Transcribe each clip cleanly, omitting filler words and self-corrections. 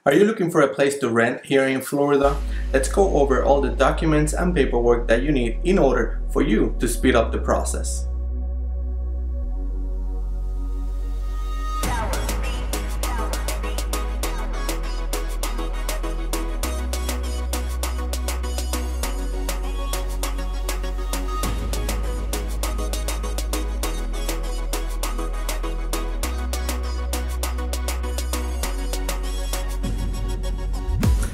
Are you looking for a place to rent here in Florida? Let's go over all the documents and paperwork that you need in order for you to speed up the process.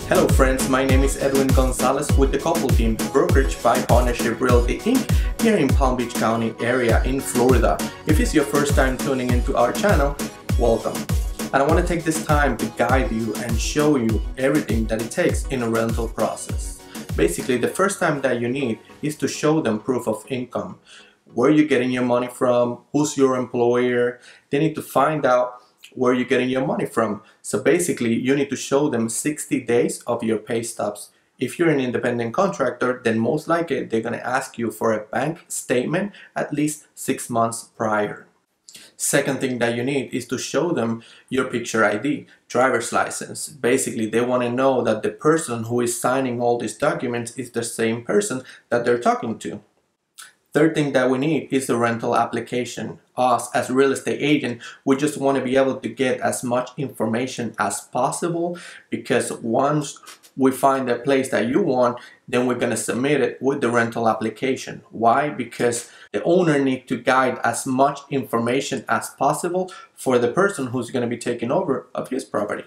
Hello friends, my name is Edwin Gonzalez with the Couple Team, brokerage by Partnership Realty Inc. here in Palm Beach County area in Florida. If it's your first time tuning into our channel, welcome. And I want to take this time to guide you and show you everything that it takes in a rental process. Basically, the first time that you need is to show them proof of income. Where you're getting your money from, who's your employer. They need to find out where you're getting your money from. So basically, you need to show them 60 days of your pay stubs. If you're an independent contractor, then most likely they're going to ask you for a bank statement at least 6 months prior. Second thing that you need is to show them your picture ID, driver's license. Basically, they want to know that the person who is signing all these documents is the same person that they're talking to. Third thing that we need is the rental application. Us as real estate agent, we just want to be able to get as much information as possible, because once we find a place that you want, then we're going to submit it with the rental application. Why? Because the owner needs to guide as much information as possible for the person who's going to be taking over of his property.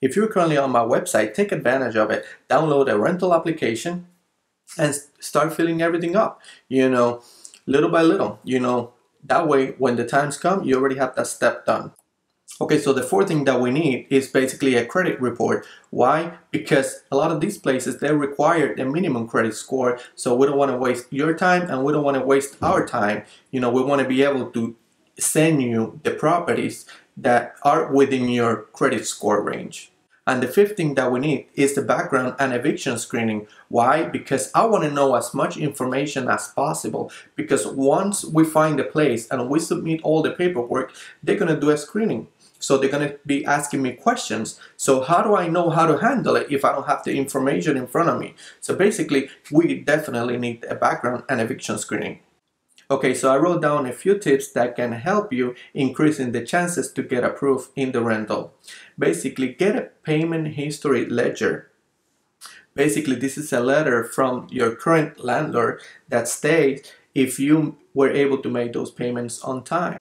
If you're currently on my website, take advantage of it. Download a rental application and start filling everything up, little by little, that way when the times come, you already have that step done. Okay, so the fourth thing that we need is basically a credit report. Why? Because a lot of these places, they require a minimum credit score, so we don't want to waste your time and we don't want to waste our time. We want to be able to send you the properties that are within your credit score range. And the fifth thing that we need is the background and eviction screening. Why? Because I want to know as much information as possible, because once we find a place and we submit all the paperwork, they're going to do a screening. So they're going to be asking me questions. So how do I know how to handle it if I don't have the information in front of me? So basically, we definitely need a background and eviction screening. Okay, so I wrote down a few tips that can help you increasing the chances to get approved in the rental. Basically, get a payment history ledger. Basically, this is a letter from your current landlord that states if you were able to make those payments on time.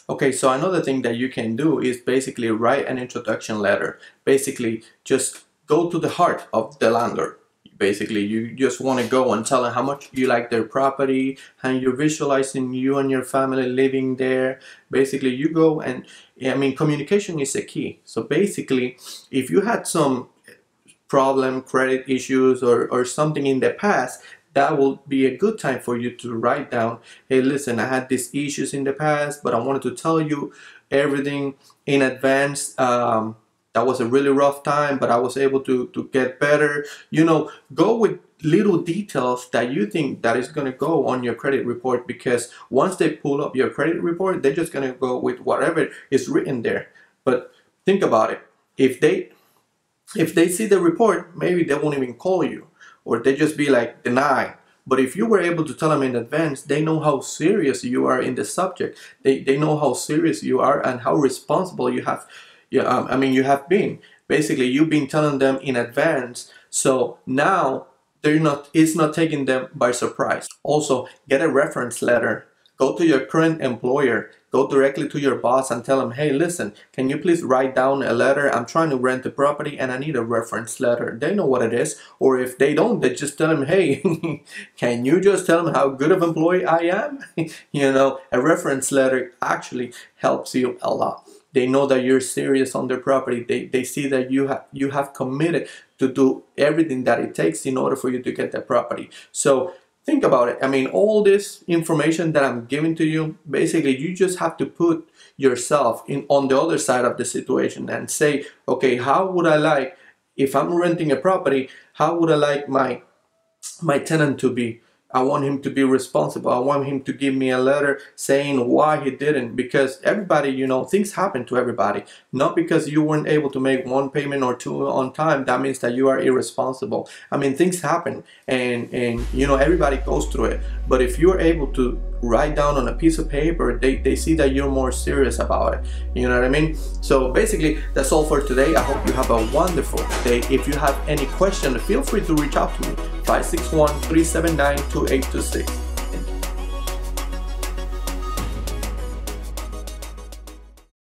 Okay, so another thing that you can do is basically write an introduction letter. Basically, just go to the heart of the landlord. Basically, you just want to go and tell them how much you like their property and you're visualizing you and your family living there. Basically, you go and, communication is a key. So basically, if you had some problem, credit issues or something in the past, that will be a good time for you to write down, hey, listen, I had these issues in the past, but I wanted to tell you everything in advance. That was a really rough time, but I was able to get better. Go with little details that you think that is going to go on your credit report, because once they pull up your credit report, they're just going to go with whatever is written there. But think about it. If they see the report, maybe they won't even call you, or they just be like, deny. But if you were able to tell them in advance, they know how serious you are in the subject. They know how serious you are and how responsible you have. You have been. Basically, you've been telling them in advance, so now it's not taking them by surprise. Also, get a reference letter. Go to your current employer. Go directly to your boss and tell them, hey, listen, can you please write down a letter? I'm trying to rent the property and I need a reference letter. They know what it is. Or if they don't, they just tell them, hey, can you just tell them how good of an employee I am? A reference letter actually helps you a lot. They know that you're serious on their property. They see that you have committed to do everything that it takes in order for you to get that property. So think about it. All this information that I'm giving to you, basically you just have to put yourself on the other side of the situation and say, okay, how would I like, if I'm renting a property, how would I like my tenant to be? I want him to be responsible. I want him to give me a letter saying why he didn't, because everybody, you know, things happen to everybody. Not because you weren't able to make one payment or two on time, that means that you are irresponsible. I mean, things happen, and you know, everybody goes through it. But if you're able to write down on a piece of paper, they see that you're more serious about it. You know what I mean? So basically, that's all for today. I hope you have a wonderful day. If you have any question, feel free to reach out to me, 561-379-2826.